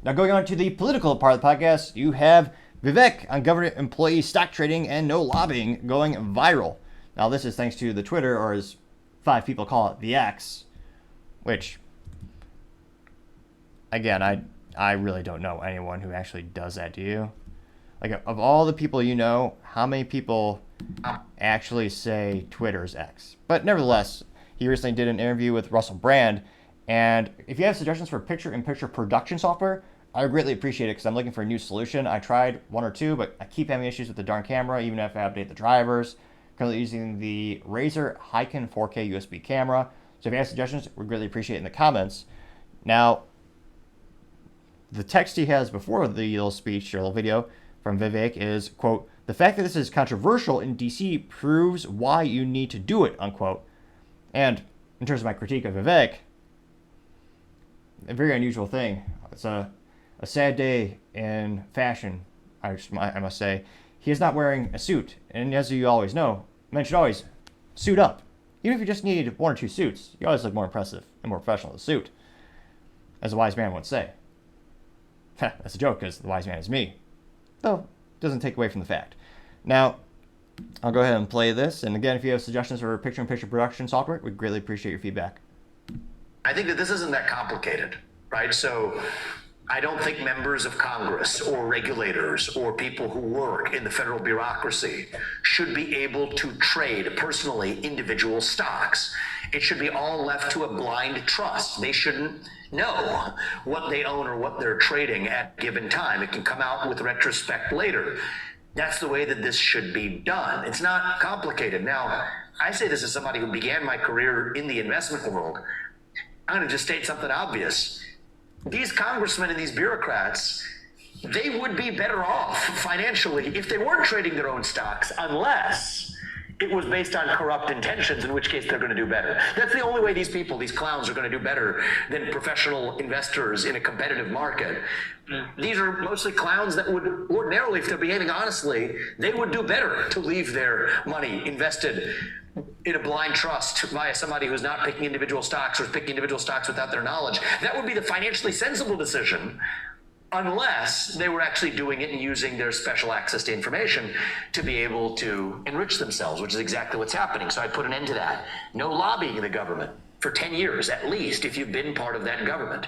Now, going on to the political part of the podcast, you have Vivek on government employee stock trading and no lobbying going viral. Now, this is thanks to the Twitter, or as 5 people call it, the X, which, again, I really don't know anyone who actually does that. Do you? Like, of all the people you know, how many people actually say Twitter's X? But nevertheless, he recently did an interview with Russell Brand, and if you have suggestions for picture-in-picture production software, I would greatly appreciate it because I'm looking for a new solution. I tried one or two, but I keep having issues with the darn camera, even if I update the drivers. Currently using the Razer Hycon 4K USB camera. So if you have suggestions, we'd greatly appreciate it in the comments. Now, the text he has before the little speech or little video from Vivek is, quote, "The fact that this is controversial in DC proves why you need to do it," unquote. And in terms of my critique of Vivek, a very unusual thing. It's a sad day in fashion, I must say. He is not wearing a suit, and as you always know, men should always suit up. Even if you just need 1 or 2 suits, you always look more impressive and more professional in a suit, as a wise man would say. That's a joke, because the wise man is me. Though, it doesn't take away from the fact. Now, I'll go ahead and play this, and again, if you have suggestions for picture-in-picture production software, we'd greatly appreciate your feedback. I think that this isn't that complicated, right? So I don't think members of Congress or regulators or people who work in the federal bureaucracy should be able to trade personally individual stocks. It should be all left to a blind trust. They shouldn't know what they own or what they're trading at a given time. It can come out with retrospect later. That's the way that this should be done. It's not complicated. Now, I say this as somebody who began my career in the investment world. I'm going to just state something obvious. These congressmen and these bureaucrats, they would be better off financially if they weren't trading their own stocks, unless it was based on corrupt intentions, in which case they're going to do better. That's the only way these people, these clowns, are going to do better than professional investors in a competitive market. These are mostly clowns that would ordinarily, if they're behaving honestly, they would do better to leave their money invested in a blind trust via somebody who's not picking individual stocks or is picking individual stocks without their knowledge. That would be the financially sensible decision, unless they were actually doing it and using their special access to information to be able to enrich themselves, which is exactly what's happening. So I put an end to that. No lobbying in the government for 10 years, at least, if you've been part of that government.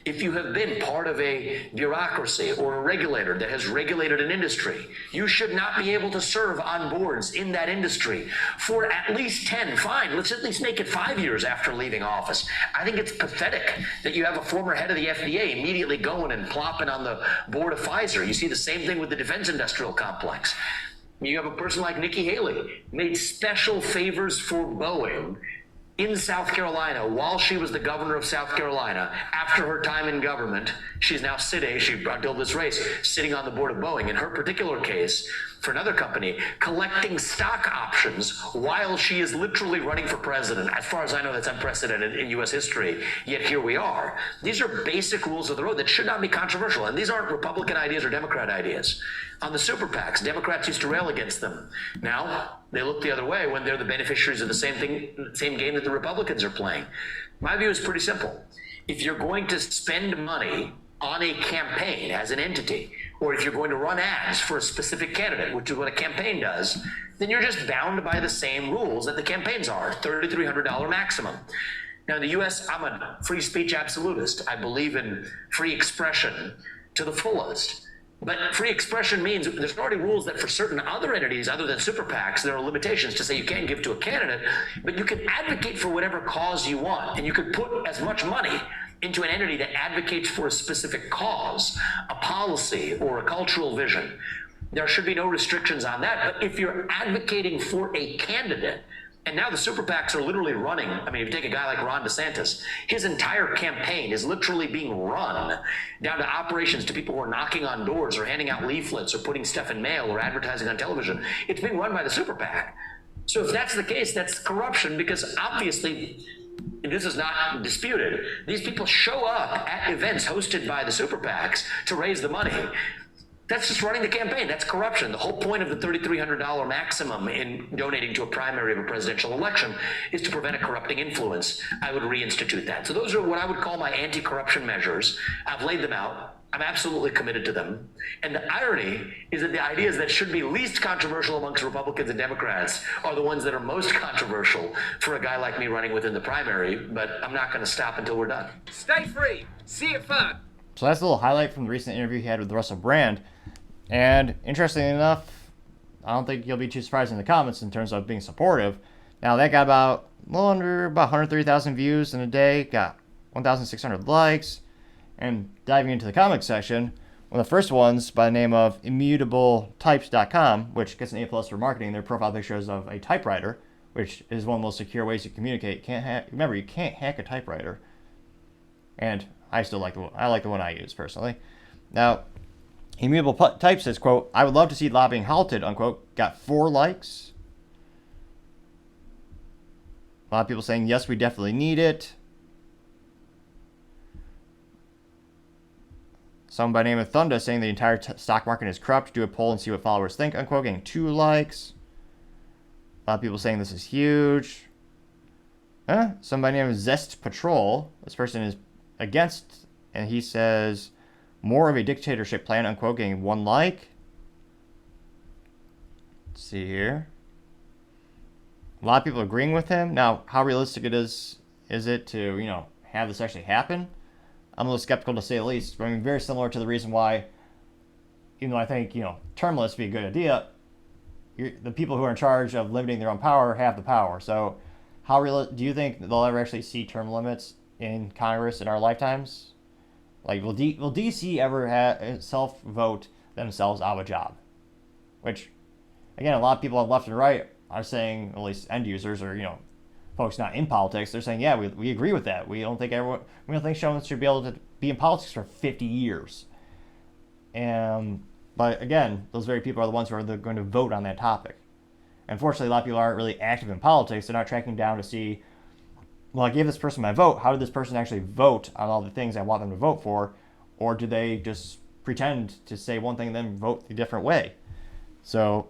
If you have been part of a bureaucracy or a regulator that has regulated an industry, you should not be able to serve on boards in that industry for at least 10, fine, let's at least make it 5 years after leaving office. I think it's pathetic that you have a former head of the FDA immediately going and plopping on the board of Pfizer. You see the same thing with the defense industrial complex. You have a person like Nikki Haley, made special favors for Boeing in South Carolina while she was the governor of South Carolina. After her time in government, she's now sitting, she brought this race, sitting on the board of Boeing. In her particular case, for another company, collecting stock options while she is literally running for president. As far as I know, that's unprecedented in U.S. history, yet here we are. These are basic rules of the road that should not be controversial, and these aren't Republican ideas or Democrat ideas. On the super PACs, Democrats used to rail against them. Now, they look the other way when they're the beneficiaries of the same game that the Republicans are playing. My view is pretty simple. If you're going to spend money on a campaign as an entity, or if you're going to run ads for a specific candidate, which is what a campaign does, then you're just bound by the same rules that the campaigns are, $3,300 maximum. Now, in the U.S., I'm a free speech absolutist. I believe in free expression to the fullest. But free expression means there's already rules that for certain other entities other than super PACs, there are limitations to say you can't give to a candidate, but you can advocate for whatever cause you want. And you could put as much money into an entity that advocates for a specific cause, a policy, or a cultural vision. There should be no restrictions on that. But if you're advocating for a candidate, and now the super PACs are literally running. I mean, if you take a guy like Ron DeSantis, his entire campaign is literally being run down to operations, to people who are knocking on doors or handing out leaflets or putting stuff in mail or advertising on television. It's being run by the super PAC. So if that's the case, that's corruption, because obviously this is not disputed. These people show up at events hosted by the super PACs to raise the money. That's just running the campaign. That's corruption. The whole point of the $3,300 maximum in donating to a primary of a presidential election is to prevent a corrupting influence. I would reinstitute that. So those are what I would call my anti-corruption measures. I've laid them out. I'm absolutely committed to them. And the irony is that the ideas that should be least controversial amongst Republicans and Democrats are the ones that are most controversial for a guy like me running within the primary, but I'm not going to stop until we're done. Stay free. See it first. So that's a little highlight from the recent interview he had with Russell Brand. And interestingly enough, I don't think you'll be too surprised in the comments in terms of being supportive. Now, that got about 130,000 views in a day, got 1,600 likes. And diving into the comic section, one of the first ones by the name of immutabletypes.com, which gets an A+ for marketing. Their profile pictures of a typewriter, which is one of the most secure ways to communicate. Remember, you can't hack a typewriter. And I still like the one I use personally. Now, Immutable Type says, quote, "I would love to see lobbying halted," unquote. Got 4 likes. A lot of people saying, yes, we definitely need it. Someone by the name of Thunder saying the entire stock market is corrupt. Do a poll and see what followers think, unquote. Getting 2 likes. A lot of people saying this is huge. Somebody named Zest Patrol. This person is against, and he says more of a dictatorship plan, unquote. Getting 1 like. Let's see here. A lot of people agreeing with him. Now, how realistic is it to, have this actually happen? I'm a little skeptical, to say the least. I mean, very similar to the reason why, even though I think, term limits would be a good idea, the people who are in charge of limiting their own power have the power. So how real do you think they'll ever actually see term limits in Congress in our lifetimes? Like, will DC ever self-vote themselves out of a job? Which, again, a lot of people on left and right are saying, at least end users or, folks not in politics, they're saying, yeah, we agree with that. We don't think someone should be able to be in politics for 50 years. But again, those very people are the ones who are going to vote on that topic. Unfortunately, a lot of people aren't really active in politics. They're not tracking down to see, well, I gave this person my vote. How did this person actually vote on all the things I want them to vote for? Or do they just pretend to say one thing and then vote a different way? So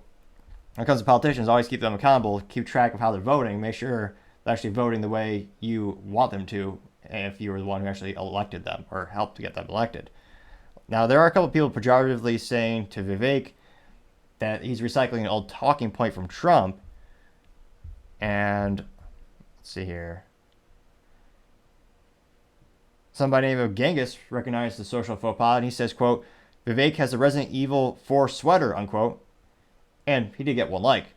when it comes to politicians, always keep them accountable, keep track of how they're voting, make sure they're actually voting the way you want them to if you were the one who actually elected them or helped to get them elected. Now, there are a couple of people pejoratively saying to Vivek that he's recycling an old talking point from Trump. And let's see here. Somebody named Genghis recognized the social faux pas, and he says, quote, "Vivek has a Resident Evil 4 sweater," unquote. And he did get 1 like.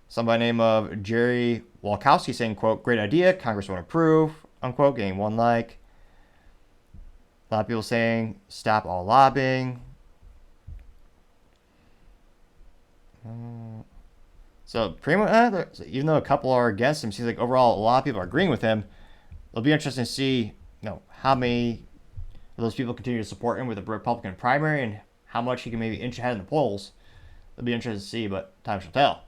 Somebody named of Jerry Walkowski saying, quote, "Great idea, Congress won't approve," unquote, getting 1 like. A lot of people saying, "Stop all lobbying." So pretty much, even though a couple are against him, seems like overall a lot of people are agreeing with him. It'll be interesting to see, how many of those people continue to support him with the Republican primary and how much he can maybe inch ahead in the polls. It'll be interesting to see, but time shall tell.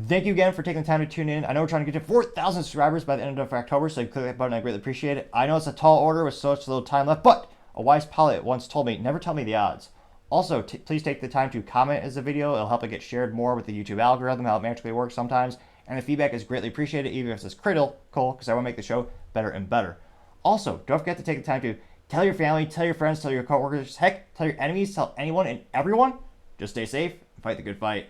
Thank you again for taking the time to tune in. I know we're trying to get to 4,000 subscribers by the end of October, so click that button. I greatly appreciate it. I know it's a tall order with such little time left, but a wise pilot once told me, never tell me the odds. Also, please take the time to comment as a video. It'll help it get shared more with the YouTube algorithm, how it magically works sometimes. And the feedback is greatly appreciated, even if it's critical, because I want to make the show better and better. Also, don't forget to take the time to tell your family, tell your friends, tell your coworkers, heck, tell your enemies, tell anyone and everyone. Just stay safe and fight the good fight.